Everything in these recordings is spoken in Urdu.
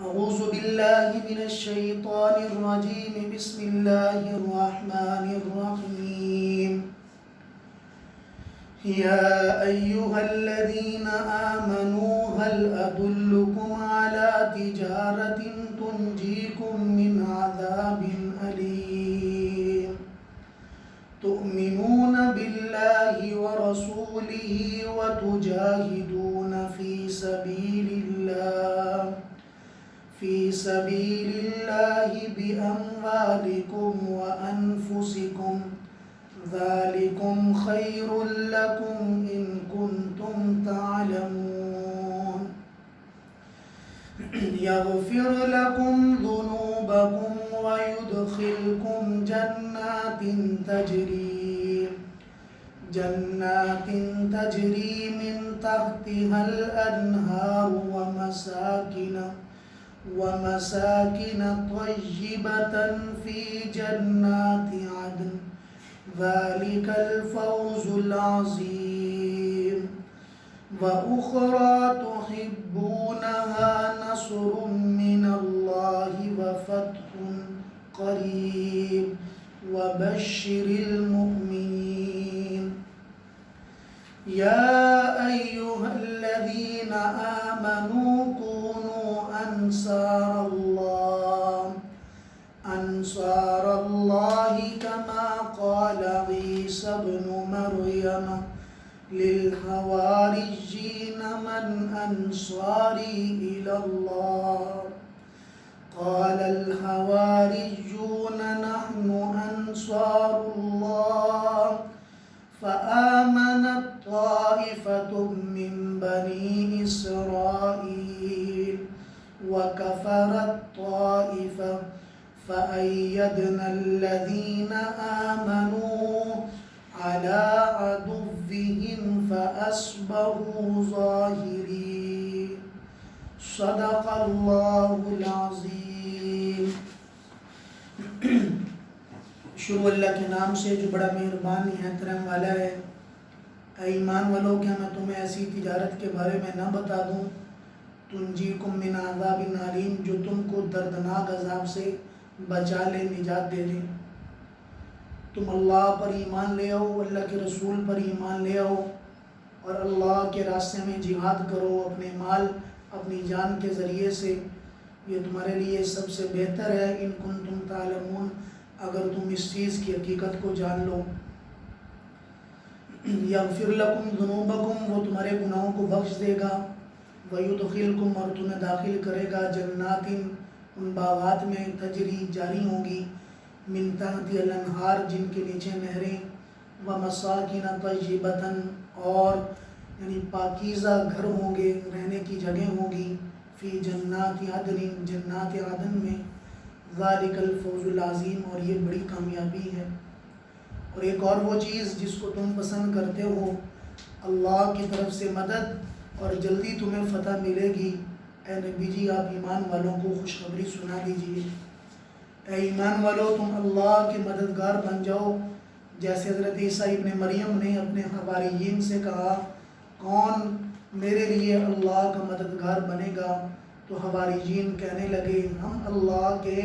أعوذ بالله من الشيطان الرجيم. بسم الله الرحمن الرحيم. يا أيها الذين آمنوا هل أدلكم على تجارة تنجيكم من عذاب أليم تؤمنون بالله ورسوله وتجاهدون في سبيل الله بأموالكم وأنفسكم ذلكم خير لكم إن كنتم تعلمون. يغفر لكم ذنوبكم ويدخلكم جنات تجري من تحتها الأنهار ومساكن طيبة في جنات عدن ذلك الفوز العظيم. وأخرى تحبونها نصر من الله وفتح قريب وبشر المؤمنين. يا أيها الذين آمنوا كونوا أنصار الله كما قال عيسى ابن مريم للحواريين من أنصاري إلى الله قال الحواريون نحن أنصار الله فآمنت طائفة من بني إسرائيل وكفرت طائفة فأيدنا الذين آمنوا على عدوهم فأصبحوا ظاهرين. صدق الله العظيم. شروع اللہ کے نام سے جو بڑا مہربان نہایت رحم والا ہے. اے ایمان والو، کیا میں تمہیں ایسی تجارت کے بارے میں نہ بتا دوں تنجیکم من عذاب علیم، جو تم کو دردناک عذاب سے بچا لے، نجات دے دے. تم اللہ پر ایمان لے آؤ، اللہ کے رسول پر ایمان لے آؤ اور اللہ کے راستے میں جہاد کرو اپنے مال اپنی جان کے ذریعے سے. یہ تمہارے لیے سب سے بہتر ہے ان کنتم تعلمون، اگر تم اس چیز کی حقیقت کو جان لو. یغفر لکم ذنوبکم، وہ تمہارے گناہوں کو بخش دے گا. ویدخلکم، اور تمہیں داخل کرے گا جنات، ان باغات میں تجری جاری ہوں گی، من تحت الانہار، جن کے نیچے نہریں، ومساکن طیبۃ، اور یعنی پاکیزہ گھر ہوں گے، رہنے کی جگہ ہوں گی، فی جنات عدن، جنات عدن میں. ذالک الفوز العظیم، اور یہ بڑی کامیابی ہے. اور ایک اور وہ چیز جس کو تم پسند کرتے ہو، اللہ کی طرف سے مدد اور جلدی تمہیں فتح ملے گی. اے نبی جی، آپ ایمان والوں کو خوشخبری سنا دیجیے. اے ایمان والو، تم اللہ کے مددگار بن جاؤ، جیسے حضرت عیسیٰ ابن مریم نے اپنے حواریین سے کہا کون میرے لیے اللہ کا مددگار بنے گا؟ تو حواریین کہنے لگے ہم اللہ کے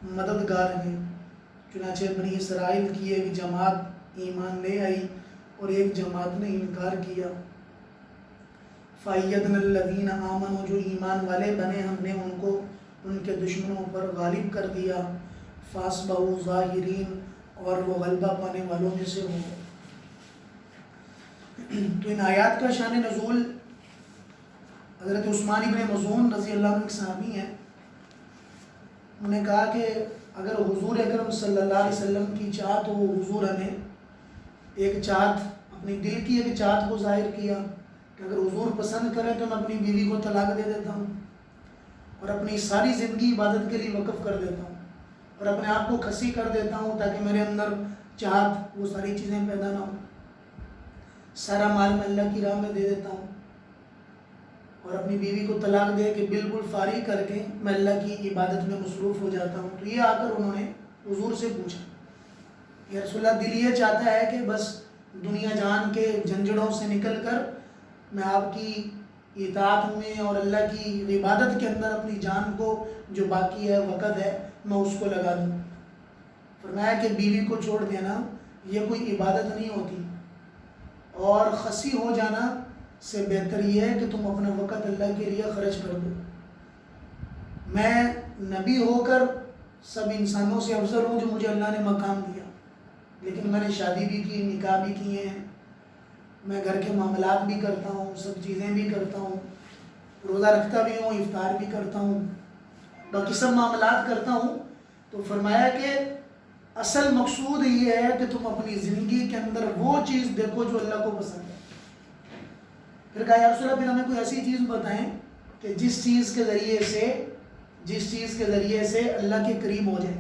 مددگار ہیں. چنانچہ بنی اسرائیل کی ایک جماعت ایمان لے آئی اور ایک جماعت نے انکار کیا. فَأَيَّدْنَا الَّذِينَ آمَنُوا، جو ایمان والے بنے ہم نے ان کو ان کے دشمنوں پر غالب کر دیا. فَأَصْبَحُوا ظَاهِرِينَ، اور وہ غلبہ پانے والوں میں سے ہو. تو ان آیات کا شان نزول حضرت عثمان ابن مظعون رضی اللہ عنہ کے صحابی ہیں. انہوں نے کہا کہ اگر حضور اکرم صلی اللہ علیہ وسلم کی چاہت ہو، حضور ہمیں ایک چاہت، اپنی دل کی ایک چاہت کو ظاہر کیا کہ اگر حضور پسند کریں تو میں اپنی بیوی کو طلاق دے دیتا ہوں اور اپنی ساری زندگی عبادت کے لیے وقف کر دیتا ہوں اور اپنے آپ کو کھسی کر دیتا ہوں تاکہ میرے اندر چاہت وہ ساری چیزیں پیدا نہ ہوں. سارا مال میں اللہ کی راہ میں دے دیتا ہوں اور اپنی بیوی کو طلاق دے کے بالکل فارغ کر کے میں اللہ کی عبادت میں مصروف ہو جاتا ہوں. تو یہ آ کر انہوں نے حضور سے پوچھا کہ رسول اللہ دل یہ چاہتا ہے کہ بس دنیا جان کے جھنجھڑوں سے نکل کر میں آپ کی اطاعت میں اور اللہ کی عبادت کے اندر اپنی جان کو جو باقی ہے وقت ہے میں اس کو لگا دوں۔ فرمایا کہ بیوی کو چھوڑ دینا یہ کوئی عبادت نہیں ہوتی، اور خصی ہو جانا سے بہتر یہ ہے کہ تم اپنا وقت اللہ کے لیے خرچ کر دو۔ میں نبی ہو کر سب انسانوں سے افضل ہوں جو مجھے اللہ نے مقام دیا، لیکن میں نے شادی بھی کی، نکاح بھی کیے ہیں، میں گھر کے معاملات بھی کرتا ہوں، سب چیزیں بھی کرتا ہوں، روزہ رکھتا بھی ہوں، افطار بھی کرتا ہوں، باقی سب معاملات کرتا ہوں۔ تو فرمایا کہ اصل مقصود یہ ہے کہ تم اپنی زندگی کے اندر وہ چیز دیکھو جو اللہ کو پسند ہے۔ پھر کہا یا رسول اللہ پھر ہمیں کوئی ایسی چیز بتائیں کہ جس چیز کے ذریعے سے اللہ کے قریب ہو جائے۔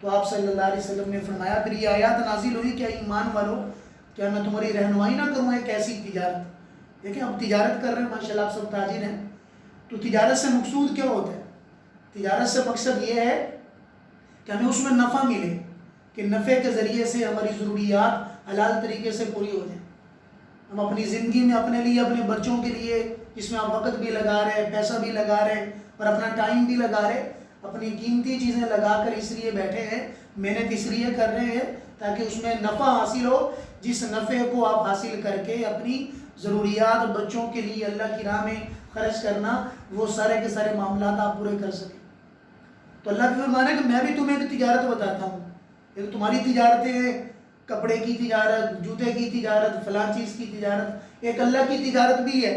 تو آپ صلی اللہ علیہ وسلم نے فرمایا، پھر یہ آیات نازل ہوئی کہ ایمان والو کیا میں تمہاری رہنمائی نہ کروں ایک ایسی تجارت۔ دیکھیں اب تجارت کر رہے ہیں، ماشاءاللہ آپ سب تاجر ہیں، تو تجارت سے مقصود کیا ہوتا ہے؟ تجارت سے مقصد یہ ہے کہ ہمیں اس میں نفع ملے، کہ نفع کے ذریعے سے ہماری ضروریات حلال طریقے سے پوری ہو جائیں۔ ہم اپنی زندگی میں اپنے لیے، اپنے بچوں کے لیے، جس میں آپ وقت بھی لگا رہے ہیں، پیسہ بھی لگا رہے ہیں اور اپنا ٹائم بھی لگا رہے ہیں، اپنی قیمتی چیزیں لگا کر اس لیے بیٹھے ہیں، محنت اس لیے کر رہے ہیں تاکہ اس میں نفع حاصل ہو، جس نفع کو آپ حاصل کر کے اپنی ضروریات بچوں کے لیے اللہ کی راہ میں خرچ کرنا، وہ سارے کے سارے معاملات آپ پورے کر سکیں۔ تو اللہ کی فرمان ہے کہ میں بھی تمہیں ایک تجارت بتاتا ہوں۔ ایک تمہاری تجارتیں ہیں، کپڑے کی تجارت، جوتے کی تجارت، فلاں چیز کی تجارت، ایک اللہ کی تجارت بھی ہے۔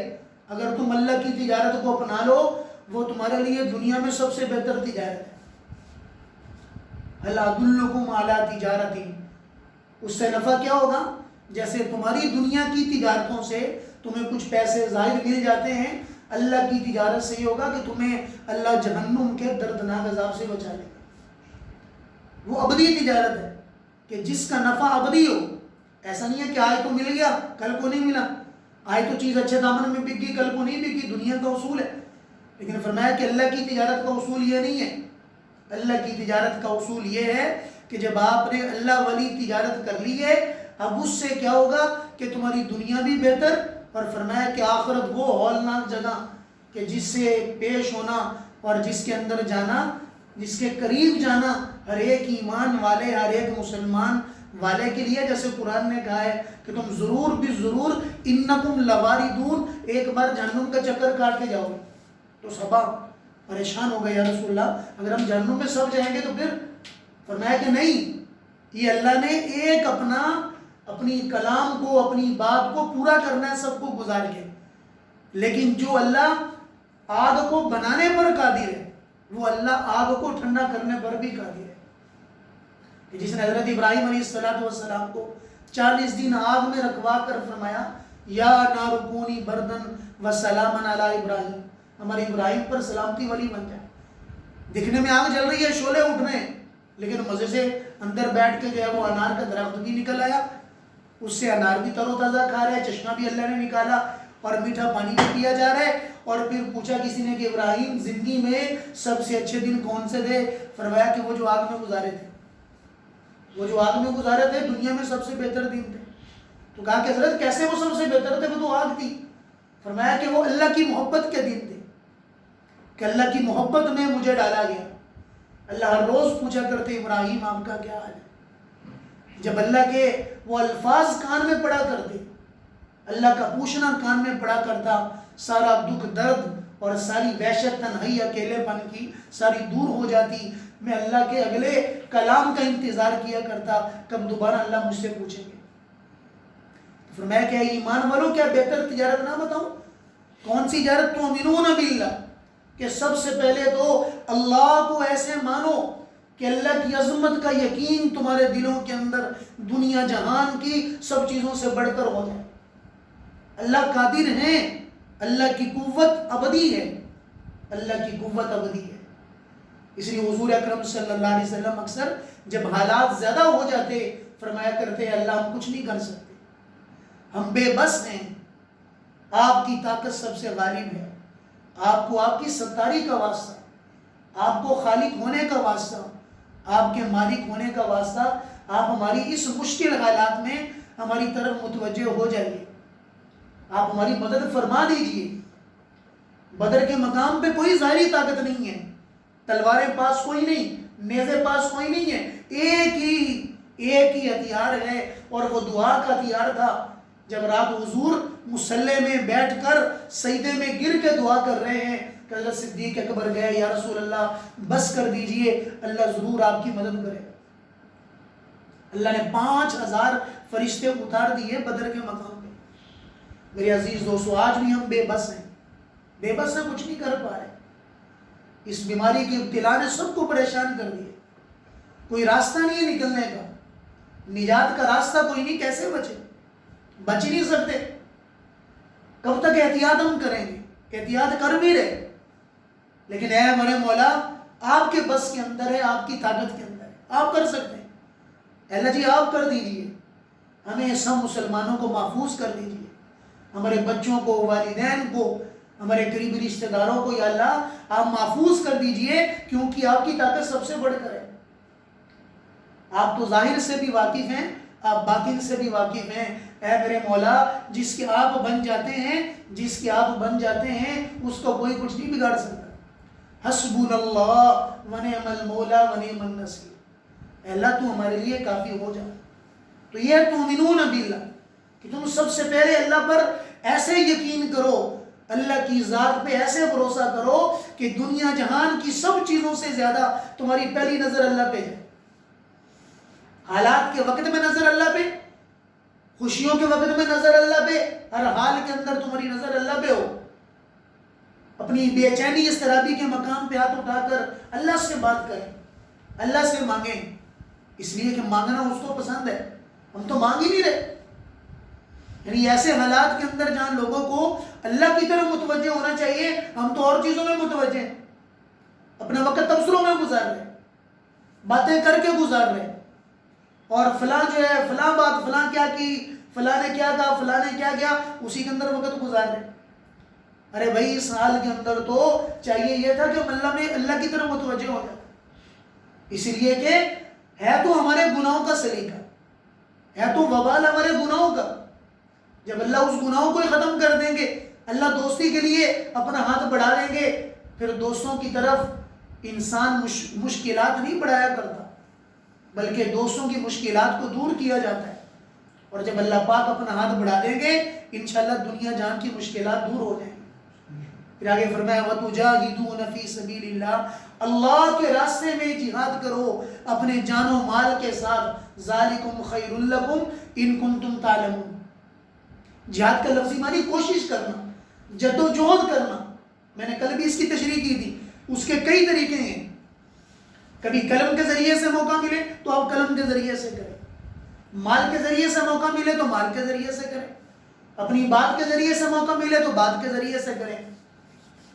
اگر تم اللہ کی تجارت کو اپنا لو، وہ تمہارے لیے دنیا میں سب سے بہتر تجارت ہے۔ هل ادلکم علی تجارت، اس سے نفع کیا ہوگا؟ جیسے تمہاری دنیا کی تجارتوں سے تمہیں کچھ پیسے زائد مل جاتے ہیں، اللہ کی تجارت سے یہ ہوگا کہ تمہیں اللہ جہنم کے دردناک عذاب سے بچا لے گا۔ وہ ابدی تجارت ہے کہ جس کا نفع ابدی ہو۔ ایسا نہیں ہے کہ آج تو مل گیا کل کو نہیں ملا، آج تو چیز اچھے دامن میں بک گئی کل کو نہیں بکی، دنیا کا اصول ہے۔ لیکن فرمایا کہ اللہ کی تجارت کا اصول یہ نہیں ہے۔ اللہ کی تجارت کا اصول یہ ہے کہ جب آپ نے اللہ والی تجارت کر لی ہے، اب اس سے کیا ہوگا کہ تمہاری دنیا بھی بہتر، اور فرمایا کہ آخرت وہ ہولناک جگہ کہ جس سے پیش ہونا اور جس کے اندر جانا، جس کے قریب جانا ہر ایک ایمان والے، ہر ایک مسلمان والے کے لیے، جیسے قرآن نے کہا ہے کہ تم ضرور بھی ضرور انکم لواردون، ایک بار جہنم کا چکر کاٹ کے جاؤ گے۔ تو صحابہ پریشان ہو گئے، یا رسول اللہ اگر ہم جہنم میں سب جائیں گے تو پھر؟ فرمایا کہ نہیں، یہ اللہ نے ایک اپنی کلام کو، اپنی بات کو پورا کرنا ہے سب کو گزار کے، لیکن جو اللہ آگ کو بنانے پر قادر ہے، وہ اللہ آگ کو ٹھنڈا کرنے پر بھی قادر ہے۔ کہ جس نے حضرت ابراہیم علیہ السلام کو 40 دن آگ میں رکھوا کر فرمایا یا نار کونی بردن وسلاما علی ابراہیم، ہمارے ابراہیم پر سلامتی والی بن جائے۔ دکھنے میں آگ جل رہی ہے، شعلے اٹھ رہے ہیں، لیکن مزے سے اندر بیٹھ کے جو ہے وہ انار کا درخت بھی نکل آیا، اس سے انار بھی تر و تازہ کھا رہے ہیں، چشمہ بھی اللہ نے نکالا اور میٹھا پانی بھی پیا جا رہا ہے۔ اور پھر پوچھا کسی نے کہ ابراہیم زندگی میں سب سے اچھے دن کون سے تھے؟ فرمایا کہ وہ جو آگ میں گزارے تھے، وہ جو آگ میں گزارے تھے دنیا میں سب سے بہتر دن تھے۔ تو کہا کہ حضرت کیسے وہ سب سے بہتر تھے؟ وہ تو آگ تھی۔ فرمایا کہ وہ اللہ کی محبت کے دن تھے، کہ اللہ کی محبت میں مجھے ڈالا گیا۔ اللہ ہر روز پوچھا کرتے ابراہیم آپ کا کیا حال ہے؟ جب اللہ کے وہ الفاظ کان میں پڑا کرتے، اللہ کا پوچھنا کان میں پڑا کرتا، سارا دکھ درد اور ساری وحشت تنہائی اکیلے پن کی ساری دور ہو جاتی۔ میں اللہ کے اگلے کلام کا انتظار کیا کرتا، کب دوبارہ اللہ مجھ سے پوچھیں گے۔ فرمایا کہ ایمان والوں کیا بہتر تجارت نہ بتاؤں؟ کون سی تجارت؟ تؤمنون باللہ، کہ سب سے پہلے تو اللہ کو ایسے مانو کہ اللہ کی عظمت کا یقین تمہارے دلوں کے اندر دنیا جہان کی سب چیزوں سے بڑھ کر ہو جائے۔ اللہ قادر ہیں، اللہ کی قوت ابدی ہے، اللہ کی قوت ابدی ہے۔ اس لیے حضور اکرم صلی اللہ علیہ وسلم اکثر جب حالات زیادہ ہو جاتے فرمایا کرتے ہیں اللہ ہم کچھ نہیں کر سکتے، ہم بے بس ہیں، آپ کی طاقت سب سے غالب ہے، آپ کو آپ کی ستاری کا واسطہ، آپ کو خالق ہونے کا واسطہ، آپ کے مالک ہونے کا واسطہ، آپ ہماری اس مشکل حالات میں ہماری طرف متوجہ ہو جائیے، آپ ہماری مدد فرما دیجئے، بدر کے مقام پہ کوئی ظاہری طاقت نہیں ہے، تلواریں پاس کوئی نہیں، نیزے پاس کوئی نہیں ہے، ایک ہی ہتھیار ہے، اور وہ دعا کا ہتھیار تھا۔ جب رات حضور مصلی میں بیٹھ کر سجدے میں گر کے دعا کر رہے ہیں کہ حضرت صدیق اکبر گئے، یا رسول اللہ بس کر دیجئے، اللہ ضرور آپ کی مدد کرے۔ اللہ نے 5000 فرشتے اتار دیے بدر کے مقام پہ۔ میرے عزیز دوستو، آج بھی ہم بے بس ہیں، بے بس ہیں، کچھ نہیں کر پا رہے۔ اس بیماری کی ابتلا نے سب کو پریشان کر دیا، کوئی راستہ نہیں ہے نکلنے کا، نجات کا راستہ کوئی نہیں، کیسے بچے؟ بچ ہی نہیں سکتے۔ کب تک احتیاط ہم کریں گے؟ احتیاط کر بھی رہے، لیکن اے ہمارے مولا، آپ کے بس کے اندر ہے، آپ کی طاقت کے اندر ہے، آپ کر سکتے ہیں۔ اللہ جی آپ کر دیجئے، ہمیں سب مسلمانوں کو محفوظ کر دیجئے، ہمارے بچوں کو، والدین کو، ہمارے قریبی رشتہ داروں کو، یا اللہ آپ محفوظ کر دیجئے، کیونکہ آپ کی طاقت سب سے بڑھ کر ہے۔ آپ تو ظاہر سے بھی واقف ہیں، آپ باطن سے بھی واقف ہیں۔ اے میرے مولا، جس کے آپ بن جاتے ہیں، جس کے آپ بن جاتے ہیں، اس کو کوئی کچھ نہیں بگاڑ سکتا۔ حسبنا اللہ ونعم المولا ونعم النصیر، اے اللہ تو ہمارے لیے کافی ہو جا۔ تو یہ ہے تؤمنون باللہ، کہ تم سب سے پہلے اللہ پر ایسے یقین کرو، اللہ کی ذات پہ ایسے بھروسہ کرو کہ دنیا جہان کی سب چیزوں سے زیادہ تمہاری پہلی نظر اللہ پہ ہے۔ حالات کے وقت میں نظر اللہ پہ، خوشیوں کے وقت میں نظر اللہ پہ، ہر حال کے اندر تمہاری نظر اللہ پہ ہو۔ اپنی بے چینی اضطرابی کے مقام پہ ہاتھ اٹھا کر اللہ سے بات کریں، اللہ سے مانگیں، اس لیے کہ مانگنا اس کو پسند ہے، ہم تو مانگ ہی نہیں رہے۔ یعنی ایسے حالات کے اندر جہاں لوگوں کو اللہ کی طرف متوجہ ہونا چاہیے، ہم تو اور چیزوں میں متوجہ ہیں، اپنا وقت تبصروں میں گزار رہے ہیں، باتیں کر کے گزار رہے ہیں، اور فلاں جو ہے فلاں بات، فلاں کیا کی، فلاں نے کیا کہا، فلاں نے کیا کیا، اسی کے اندر وقت گزار رہے ہیں۔ ارے بھائی، اس حال کے اندر تو چاہیے یہ تھا کہ ہم اللہ کی طرف متوجہ ہو جائے، اس لیے کہ ہے تو ہمارے گناہوں کا سلیقہ، ہے تو وبال ہمارے گناہوں کا۔ جب اللہ اس گناہوں کو ہی ختم کر دیں گے، اللہ دوستی کے لیے اپنا ہاتھ بڑھا دیں گے، پھر دوستوں کی طرف انسان مشکلات نہیں بڑھایا کرتا، بلکہ دوستوں کی مشکلات کو دور کیا جاتا ہے۔ اور جب اللہ پاک اپنا ہاتھ بڑھا دیں گے، انشاءاللہ دنیا جان کی مشکلات دور ہو جائیں گی۔ پھر آگے فرمایا وَتُجَاهِدُونَ فِي سَبِيلِ اللَّهِ، اللہ کے راستے میں جہاد کرو اپنے جان و مال کے ساتھ، ذَلِكُمْ خَيْرٌ لَكُمْ إِن كُنتُمْ تَعْلَمُونَ۔ جہاد کا لفظی معنی کوشش کرنا، جد و جہد کرنا۔ میں نے کل بھی اس کی تشریح کی تھی، اس کے کئی طریقے ہیں۔ کبھی قلم کے ذریعے سے موقع ملے تو آپ قلم کے ذریعے سے کریں، مال کے ذریعے سے موقع ملے تو مال کے ذریعے سے کریں، اپنی بات کے ذریعے سے موقع ملے تو بات کے ذریعے سے کریں۔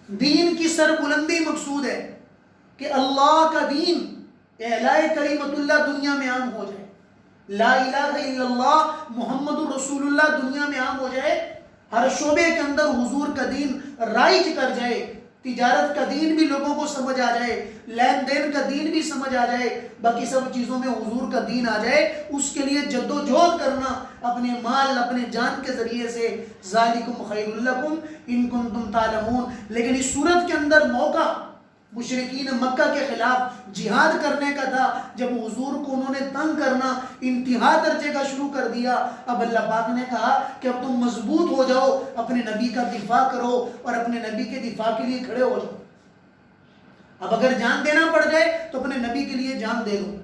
دین کی سر بلندی مقصود ہے کہ اللہ کا دین، اعلاء کلمت اللہ دنیا میں عام ہو جائے، لا الہ الا اللہ محمد رسول اللہ دنیا میں عام ہو جائے، ہر شعبے کے اندر حضور کا دین رائج کر جائے، تجارت کا دین بھی لوگوں کو سمجھ آ جائے، لین دین کا دین بھی سمجھ آ جائے، باقی سب چیزوں میں حضور کا دین آ جائے۔ اس کے لیے جد و جہد کرنا اپنے مال، اپنے جان کے ذریعے سے، ذالکم خیر لکم ان کنتم تعلمون۔ لیکن اس صورت کے اندر موقع مشرکین مکہ کے خلاف جہاد کرنے کا تھا، جب حضور کو انہوں نے تنگ کرنا انتہا درجے کا شروع کر دیا، اب اللہ پاک نے کہا کہ اب تم مضبوط ہو جاؤ، اپنے نبی کا دفاع کرو اور اپنے نبی کے دفاع کے لیے کھڑے ہو جاؤ۔ اب اگر جان دینا پڑ جائے تو اپنے نبی کے لیے جان دے دو،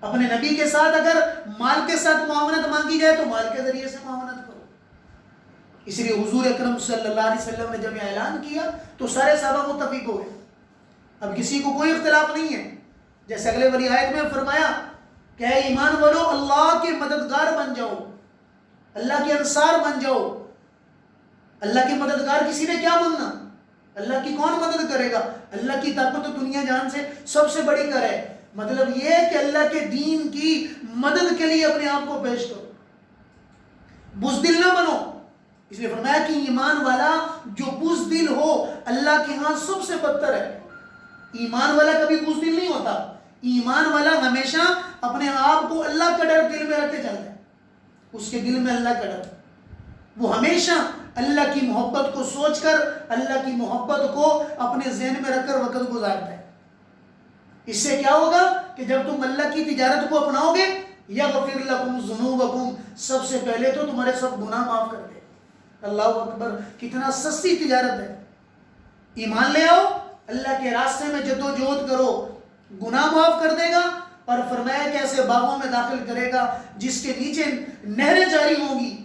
اپنے نبی کے ساتھ اگر مال کے ساتھ معاونت مانگی جائے تو مال کے ذریعے سے معاونت کرو۔ اس لیے حضور اکرم صلی اللہ علیہ وسلم نے جب یہ اعلان کیا تو سارے صحابہ متفق ہو گئے، اب کسی کو کوئی اختلاف نہیں ہے۔ جیسے اگلے والی آیت میں فرمایا کہ اے ایمان والو، اللہ کے مددگار بن جاؤ، اللہ کے انصار بن جاؤ۔ اللہ کے مددگار کسی نے کیا بننا؟ اللہ کی کون مدد کرے گا؟ اللہ کی طاقت دنیا جان سے سب سے بڑی کر ہے۔ مطلب یہ ہے کہ اللہ کے دین کی مدد کے لیے اپنے آپ کو پیش کرو، بزدل نہ بنو۔ اس لیے فرمایا کہ ایمان والا جو بزدل ہو اللہ کے ہاں سب سے بدتر ہے۔ ایمان والا کبھی بزدل نہیں ہوتا، ایمان والا ہمیشہ اپنے آپ کو اللہ کا ڈر دل میں رکھتے چلتا ہے، اس کے دل میں اللہ کا ڈر، وہ ہمیشہ اللہ کی محبت کو سوچ کر، اللہ کی محبت کو اپنے ذہن میں رکھ کر وقت گزارتا ہے۔ اس سے کیا ہوگا کہ جب تم اللہ کی تجارت کو اپناؤ گے، یغفر لکم ذنوبکم، سب سے پہلے تو تمہارے سب گناہ معاف کر دے۔ اللہ اکبر، کتنا سستی تجارت ہے۔ ایمان لے آؤ، اللہ کے راستے میں جدوجہد کرو، گناہ معاف کر دے گا، اور فرمایا کہ ایسے باغوں میں داخل کرے گا جس کے نیچے نہریں جاری ہوں گی،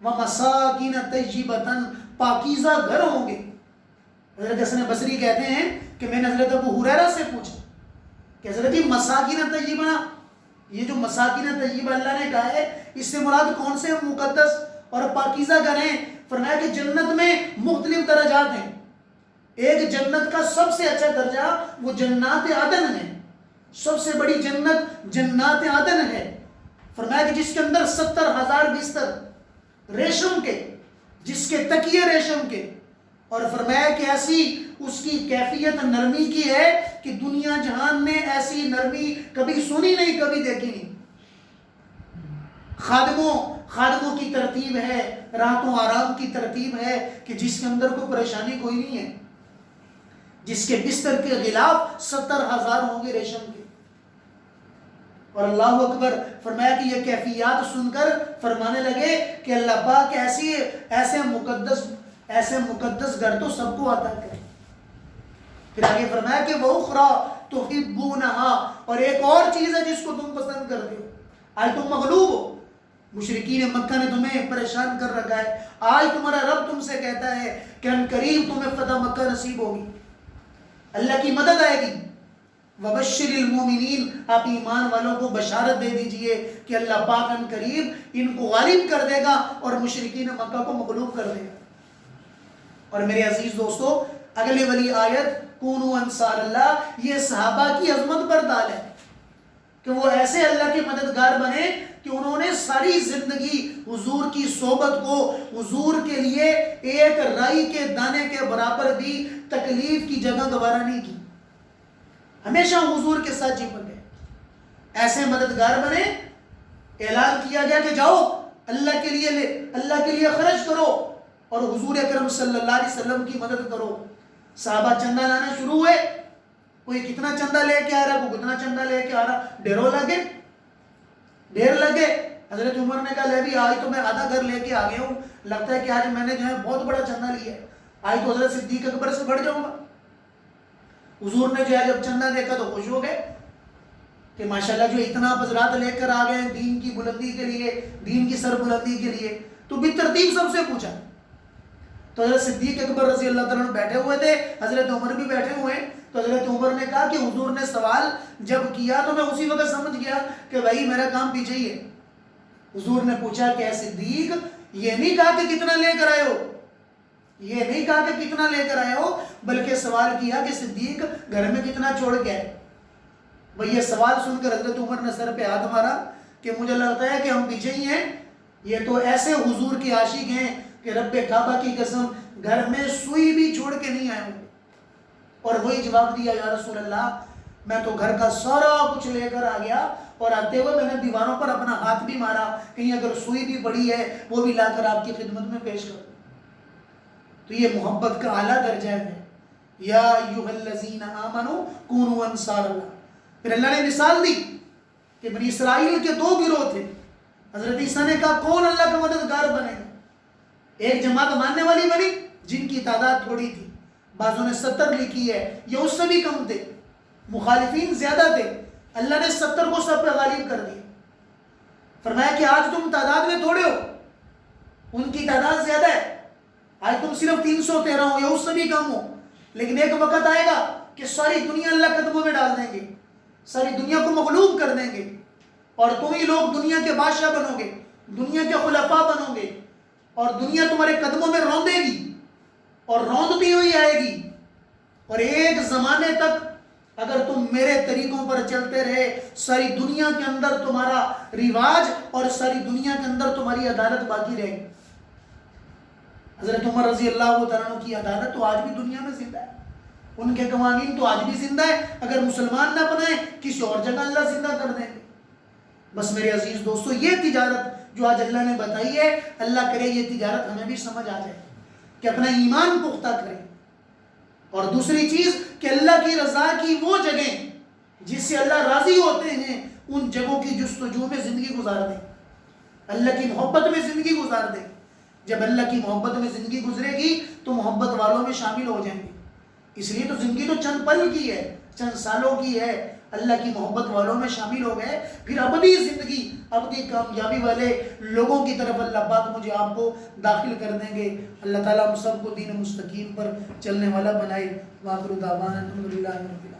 وَمَسَاكِنَ طَيِّبَةً، پاکیزہ گھر ہوں گے۔ حضرت حسن بصری کہتے ہیں کہ میں نے حضرت ابو ہریرہ سے پوچھا کہ حضرت جی مساکین طیبہ، یہ جو مساکین طیبہ اللہ نے کہا ہے، اس سے مراد کون سے مقدس اور پاکیزہ گھر ہیں؟ فرمایا کہ جنت میں مختلف درجات ہیں۔ ایک جنت کا سب سے اچھا درجہ وہ جنات عدن ہے، سب سے بڑی جنت جنات عدن ہے۔ فرمایا کہ جس کے اندر 70,000 بستر ریشم کے، جس کے تکیے ریشم کے، اور فرمایا کہ ایسی اس کی کیفیت نرمی کی ہے کہ دنیا جہان میں ایسی نرمی کبھی سنی نہیں، کبھی دیکھی نہیں۔ خادموں کی ترتیب ہے، راحت و آرام کی ترتیب ہے کہ جس کے اندر کوئی پریشانی کوئی نہیں ہے، جس کے بستر کے غلاف 70,000 ہوں گے ریشم کے۔ اور اللہ اکبر، فرمایا کہ یہ کیفیات سن کر فرمانے لگے کہ اللہ پاک ایسے مقدس گھر تو سب کو عطا کرے۔ پھر آگے فرمایا کہ وَأُخْرَى تُحِبُّونَهَا، اور ایک اور چیز ہے جس کو تم پسند کرتے ہو۔ آج تم مغلوب ہو، مشرکین مکہ نے تمہیں پریشان کر رکھا ہے، آج تمہارا رب تم سے کہتا ہے کہ ان قریب تمہیں فتح مکہ نصیب ہوگی، اللہ کی مدد آئے گی۔ وَبَشِّرِ الْمُؤْمِنِينَ، آپ ایمان والوں کو بشارت دے دیجئے کہ اللہ پاک ان قریب ان کو غالب کر دے گا اور مشرکین مکہ کو مغلوب کر دے گا۔ اور میرے عزیز دوستو، اگلے والی آیت کونوا انصار اللہ، یہ صحابہ کی عظمت پر دال ہے کہ وہ ایسے اللہ کے مددگار بنے کہ انہوں نے ساری زندگی حضور کی صحبت کو، حضور کے لیے ایک رائی کے دانے کے برابر بھی تکلیف کی جگہ گوارا نہیں کی، ہمیشہ حضور کے ساتھ چپک گئے، ایسے مددگار بنے۔ اعلان کیا گیا کہ جاؤ اللہ کے لیے خرچ کرو اور حضور اکرم صلی اللہ علیہ وسلم کی مدد کرو۔ صحابہ چندہ لانا شروع ہوئے، کوئی کتنا چندہ لے کے آ رہا، کوئی کتنا چندہ لے کے آ رہا، ڈھیر لگے۔ حضرت عمر نے کہا لے بھی آج تو میں آدھا گھر لے کے آ گیا ہوں، لگتا ہے کہ آج میں نے جو ہے بہت بڑا چندہ لیا ہے، آج تو حضرت صدیق اکبر سے بڑھ جاؤں گا۔ حضور نے جو ہے جب چندہ دیکھا تو خوش ہو گئے کہ ماشاءاللہ جو اتنا حضرات لے کر آ گئے ہیں دین کی بلندی کے لیے، دین کی سر بلندی کے لیے، تو بالترتیب سب سے پوچھا۔ تو حضرت صدیق اکبر رضی اللہ تعالیٰ بیٹھے ہوئے تھے، حضرت عمر بھی بیٹھے ہوئے ہیں، تو حضرت عمر نے کہا کہ حضور نے سوال جب کیا تو میں اسی وقت سمجھ گیا کہ بھائی میرا کام پیچھے ہی ہے۔ حضور نے پوچھا کہ اے صدیق، یہ نہیں کہا کہ کتنا لے کر آئے ہو، یہ نہیں کہا کہ کتنا لے کر آئے ہو، بلکہ سوال کیا کہ صدیق گھر میں کتنا چھوڑ کے آئے۔ بھئی یہ سوال سن کر حضرت عمر نے سر پہ ہاتھ مارا کہ مجھے لگتا ہے کہ ہم پیچھے ہی ہیں، یہ تو ایسے حضور کے عاشق ہیں کہ رب کعبہ کی قسم گھر میں سوئی بھی چھوڑ کے نہیں آئے ہوں۔ اور وہی جواب دیا، یا رسول اللہ میں تو گھر کا سارا کچھ لے کر آ گیا، اور آتے ہوئے میں نے دیواروں پر اپنا ہاتھ بھی مارا، کہیں اگر سوئی بھی پڑی ہے وہ بھی لا کر آپ کی خدمت میں پیش کروں۔ تو یہ محبت کا اعلیٰ درجہ ہے، یا ایھا الذین آمنوا کونوا انصار اللہ۔ پھر اللہ نے مثال دی کہ بنی اسرائیل کے 2 گروہ تھے، حضرت عیسیٰ نے کہا کون اللہ کا مددگار بنے گا؟ ایک جماعت ماننے والی بنی جن کی تعداد تھوڑی تھی، بعضوں نے 70 لکھی ہے، یہ اس سے بھی کم تھے، مخالفین زیادہ تھے، اللہ نے 70 کو سب پہ غالب کر دیا۔ فرمایا کہ آج تم تعداد میں تھوڑے ہو، ان کی تعداد زیادہ ہے، آج تم صرف 313 ہو یا اس سے بھی کم ہو، لیکن ایک وقت آئے گا کہ ساری دنیا اللہ قدموں میں ڈال دیں گے، ساری دنیا کو مغلوب کر دیں گے، اور تم ہی لوگ دنیا کے بادشاہ بنو گے، دنیا کے خلفاء بنو گے، اور دنیا تمہارے قدموں میں روندے گی اور روندتی ہوئی آئے گی، اور ایک زمانے تک اگر تم میرے طریقوں پر چلتے رہے، ساری دنیا کے اندر تمہارا رواج اور ساری دنیا کے اندر تمہاری عدالت باقی رہے گی۔ حضرت عمر رضی اللہ تعالیٰ عنہ کی عدالت تو آج بھی دنیا میں زندہ ہے، ان کے قوانین تو آج بھی زندہ ہے، اگر مسلمان نہ بنائیں کسی اور جگہ اللہ زندہ کر دیں گے۔ بس میرے عزیز دوستو، یہ تجارت جو آج اللہ نے بتائی ہے، اللہ کرے یہ تجارت ہمیں بھی سمجھ آ جائے کہ اپنا ایمان پختہ کریں. اور دوسری چیز کہ اللہ کی رضا کی وہ جگہیں جس سے اللہ راضی ہوتے ہیں ان جگہوں کی جستجو میں زندگی گزار دیں، اللہ کی محبت میں زندگی گزار دیں. جب اللہ کی محبت میں زندگی گزرے گی تو محبت والوں میں شامل ہو جائیں گے. اس لیے تو زندگی تو چند پل کی ہے، چند سالوں کی ہے. اللہ کی محبت والوں میں شامل ہو گئے، پھر ابدی زندگی، ابدی کامیابی والے لوگوں کی طرف اللہ پاک مجھے آپ کو داخل کر دیں گے. اللہ تعالیٰ ہم سب کو دین مستقیم پر چلنے والا بنائے. وآخر دعوانا الحمدللہ رب العالمین.